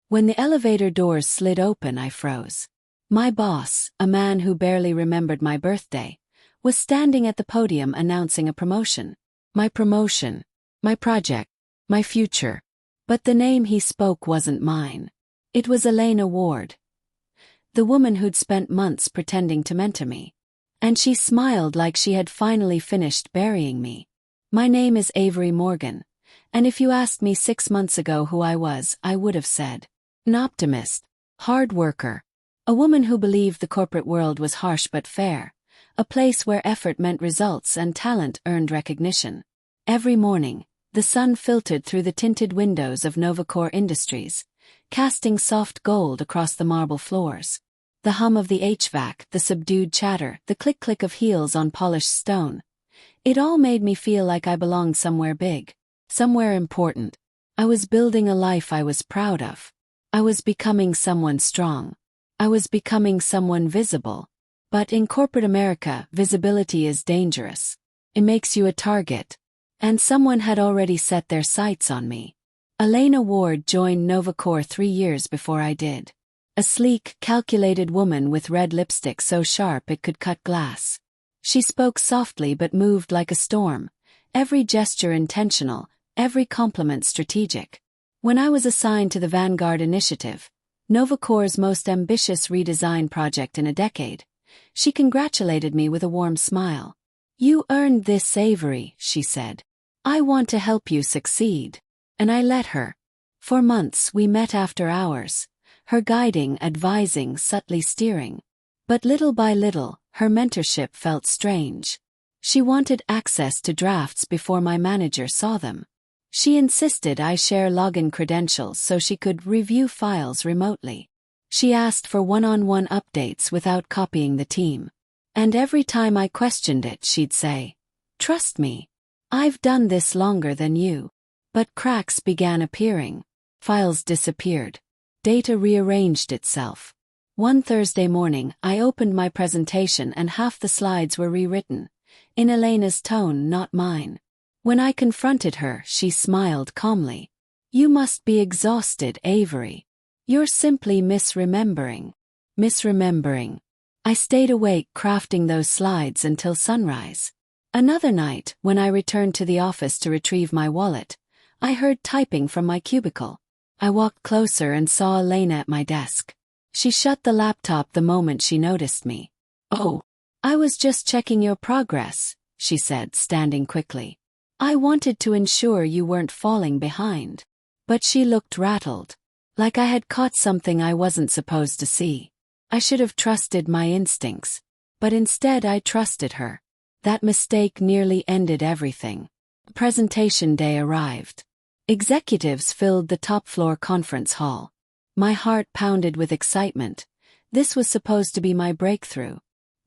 When the elevator doors slid open, I froze. My boss, a man who barely remembered my birthday, was standing at the podium announcing a promotion. My promotion, my project, my future. But the name he spoke wasn't mine. It was Elena Ward, the woman who'd spent months pretending to mentor me. And she smiled like she had finally finished burying me. My name is Avery Morgan, and if you asked me 6 months ago who I was, I would have said, an optimist, hard worker, a woman who believed the corporate world was harsh but fair, a place where effort meant results and talent earned recognition. Every morning, the sun filtered through the tinted windows of Novacore Industries, casting soft gold across the marble floors. The hum of the HVAC, the subdued chatter, the click-click of heels on polished stone. It all made me feel like I belonged somewhere big, somewhere important. I was building a life I was proud of. I was becoming someone strong. I was becoming someone visible. But in corporate America, visibility is dangerous. It makes you a target. And someone had already set their sights on me. Elena Ward joined Novacore 3 years before I did. A sleek, calculated woman with red lipstick so sharp it could cut glass. She spoke softly but moved like a storm, every gesture intentional, every compliment strategic. When I was assigned to the Vanguard Initiative, Novacore's most ambitious redesign project in a decade, she congratulated me with a warm smile. "You earned this, Avery," she said. "I want to help you succeed." And I let her. For months we met after hours, her guiding, advising, subtly steering. But little by little, her mentorship felt strange. She wanted access to drafts before my manager saw them. She insisted I share login credentials so she could review files remotely. She asked for one-on-one updates without copying the team. And every time I questioned it, she'd say, "Trust me. I've done this longer than you." But cracks began appearing. Files disappeared. Data rearranged itself. One Thursday morning, I opened my presentation and half the slides were rewritten. In Elena's tone, not mine. When I confronted her, she smiled calmly. "You must be exhausted, Avery. You're simply misremembering." Misremembering. I stayed awake crafting those slides until sunrise. Another night, when I returned to the office to retrieve my wallet, I heard typing from my cubicle. I walked closer and saw Elena at my desk. She shut the laptop the moment she noticed me. "Oh, I was just checking your progress," she said, standing quickly. "I wanted to ensure you weren't falling behind." But she looked rattled. Like I had caught something I wasn't supposed to see. I should have trusted my instincts. But instead I trusted her. That mistake nearly ended everything. Presentation day arrived. Executives filled the top-floor conference hall. My heart pounded with excitement. This was supposed to be my breakthrough.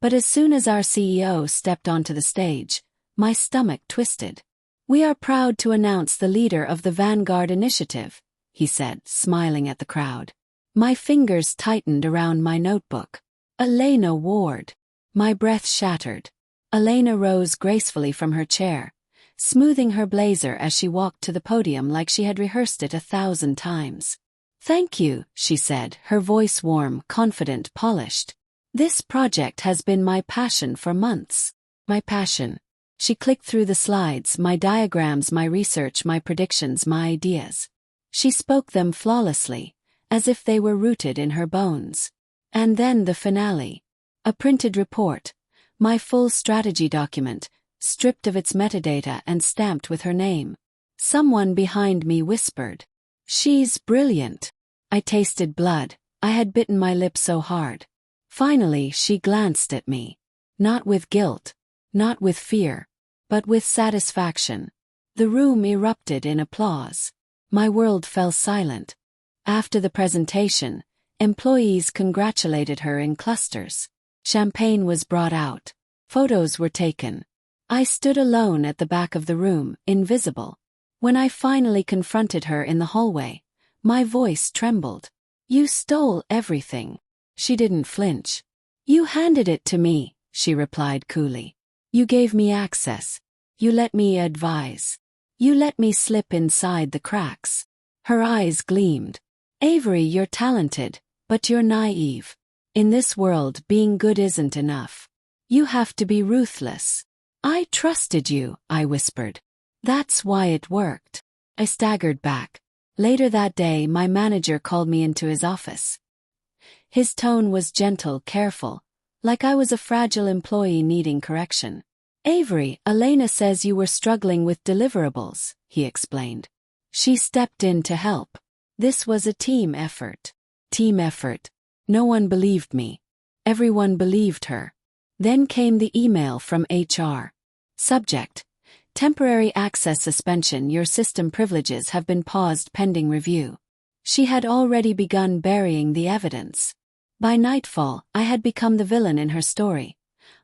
But as soon as our CEO stepped onto the stage, my stomach twisted. "We are proud to announce the leader of the Vanguard Initiative," he said, smiling at the crowd. My fingers tightened around my notebook. "Elena Ward." My breath shattered. Elena rose gracefully from her chair, smoothing her blazer as she walked to the podium like she had rehearsed it 1,000 times. "Thank you," she said, her voice warm, confident, polished. "This project has been my passion for months." My passion. She clicked through the slides, my diagrams, my research, my predictions, my ideas. She spoke them flawlessly, as if they were rooted in her bones. And then the finale. A printed report. My full strategy document, stripped of its metadata and stamped with her name. Someone behind me whispered, "She's brilliant." I tasted blood. I had bitten my lip so hard. Finally, she glanced at me. Not with guilt. Not with fear. But with satisfaction. The room erupted in applause. My world fell silent. After the presentation, employees congratulated her in clusters. Champagne was brought out. Photos were taken. I stood alone at the back of the room, invisible. When I finally confronted her in the hallway, my voice trembled. "You stole everything." She didn't flinch. "You handed it to me," she replied coolly. "You gave me access. You let me advise. You let me slip inside the cracks." Her eyes gleamed. Avery, you're talented, but you're naive. In this world, being good isn't enough. You have to be ruthless. I trusted you, I whispered. That's why it worked. I staggered back. Later that day, my manager called me into his office. His tone was gentle, careful, like I was a fragile employee needing correction. Avery, Elena says you were struggling with deliverables, he explained. She stepped in to help. This was a team effort. Team effort. No one believed me. Everyone believed her. Then came the email from HR. Subject: temporary access suspension. Your system privileges have been paused pending review. She had already begun burying the evidence. By nightfall, I had become the villain in her story.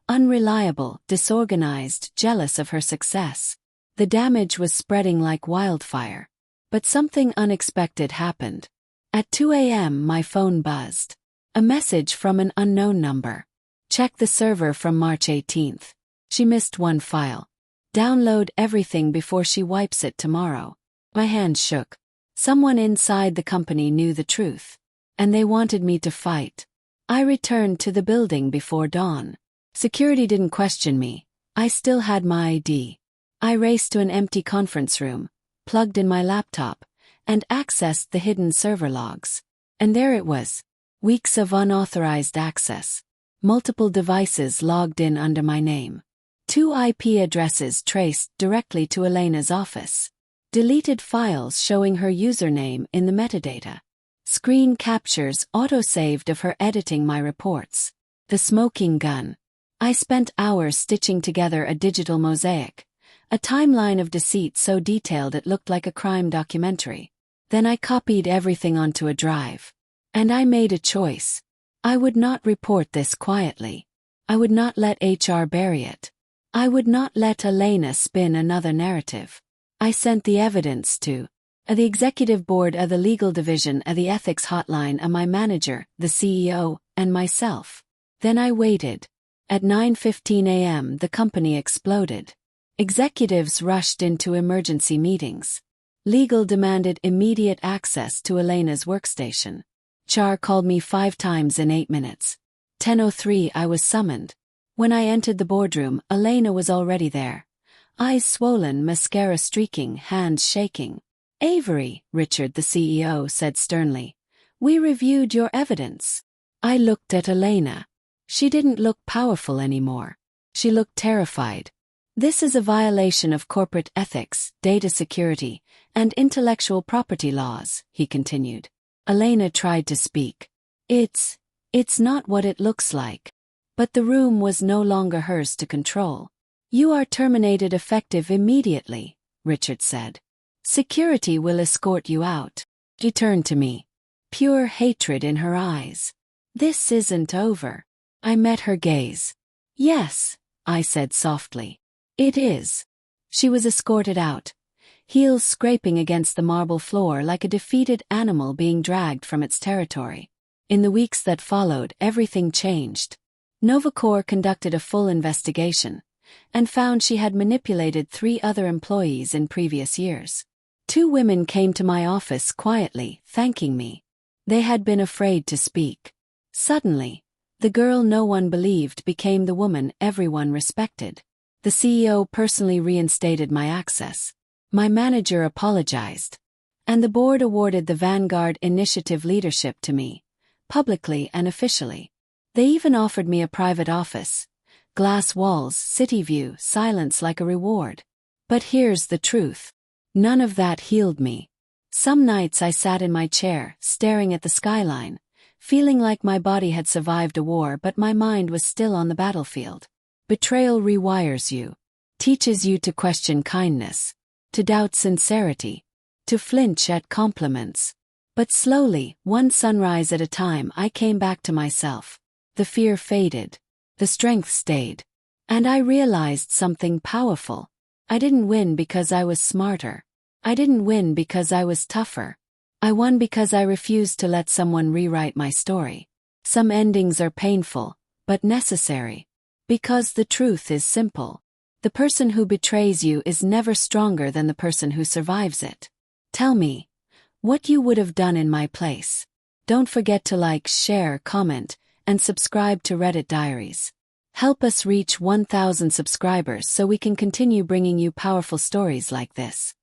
Unreliable, disorganized, jealous of her success. The damage was spreading like wildfire. But something unexpected happened. At 2 a.m. my phone buzzed. A message from an unknown number. Check the server from March 18th. She missed one file. Download everything before she wipes it tomorrow. My hands shook. Someone inside the company knew the truth. And they wanted me to fight. I returned to the building before dawn. Security didn't question me. I still had my ID. I raced to an empty conference room, plugged in my laptop, and accessed the hidden server logs. And there it was. Weeks of unauthorized access. Multiple devices logged in under my name. 2 IP addresses traced directly to Elena's office. Deleted files showing her username in the metadata. Screen captures auto-saved of her editing my reports. The smoking gun. I spent hours stitching together a digital mosaic. A timeline of deceit so detailed it looked like a crime documentary. Then I copied everything onto a drive. And I made a choice. I would not report this quietly. I would not let HR bury it. I would not let Elena spin another narrative. I sent the evidence to the executive board of the legal division of the ethics hotline of my manager, the CEO, and myself. Then I waited. At 9:15 a.m. the company exploded. Executives rushed into emergency meetings. Legal demanded immediate access to Elena's workstation. HR called me 5 times in 8 minutes. 10:03 I was summoned. When I entered the boardroom, Elena was already there. Eyes swollen, mascara streaking, hands shaking. Avery, Richard the CEO said sternly. We reviewed your evidence. I looked at Elena. She didn't look powerful anymore. She looked terrified. This is a violation of corporate ethics, data security, and intellectual property laws, he continued. Elena tried to speak. It's not what it looks like. But the room was no longer hers to control. You are terminated effective immediately, Richard said. Security will escort you out. She turned to me. Pure hatred in her eyes. This isn't over. I met her gaze. Yes, I said softly. It is. She was escorted out, heels scraping against the marble floor like a defeated animal being dragged from its territory. In the weeks that followed, everything changed. Novacor conducted a full investigation and found she had manipulated 3 other employees in previous years. 2 women came to my office quietly, thanking me. They had been afraid to speak. Suddenly, the girl no one believed became the woman everyone respected. The CEO personally reinstated my access. My manager apologized. And the board awarded the Vanguard Initiative leadership to me, publicly and officially. They even offered me a private office. Glass walls, city view, silence like a reward. But here's the truth. None of that healed me. Some nights I sat in my chair, staring at the skyline, feeling like my body had survived a war but my mind was still on the battlefield. Betrayal rewires you, teaches you to question kindness, to doubt sincerity, to flinch at compliments. But slowly, one sunrise at a time, I came back to myself. The fear faded. The strength stayed. And I realized something powerful. I didn't win because I was smarter. I didn't win because I was tougher. I won because I refused to let someone rewrite my story. Some endings are painful, but necessary. Because the truth is simple. The person who betrays you is never stronger than the person who survives it. Tell me, What you would have done in my place. Don't forget to like, share, comment, and subscribe to Reddit Diaries. Help us reach 1,000 subscribers so we can continue bringing you powerful stories like this.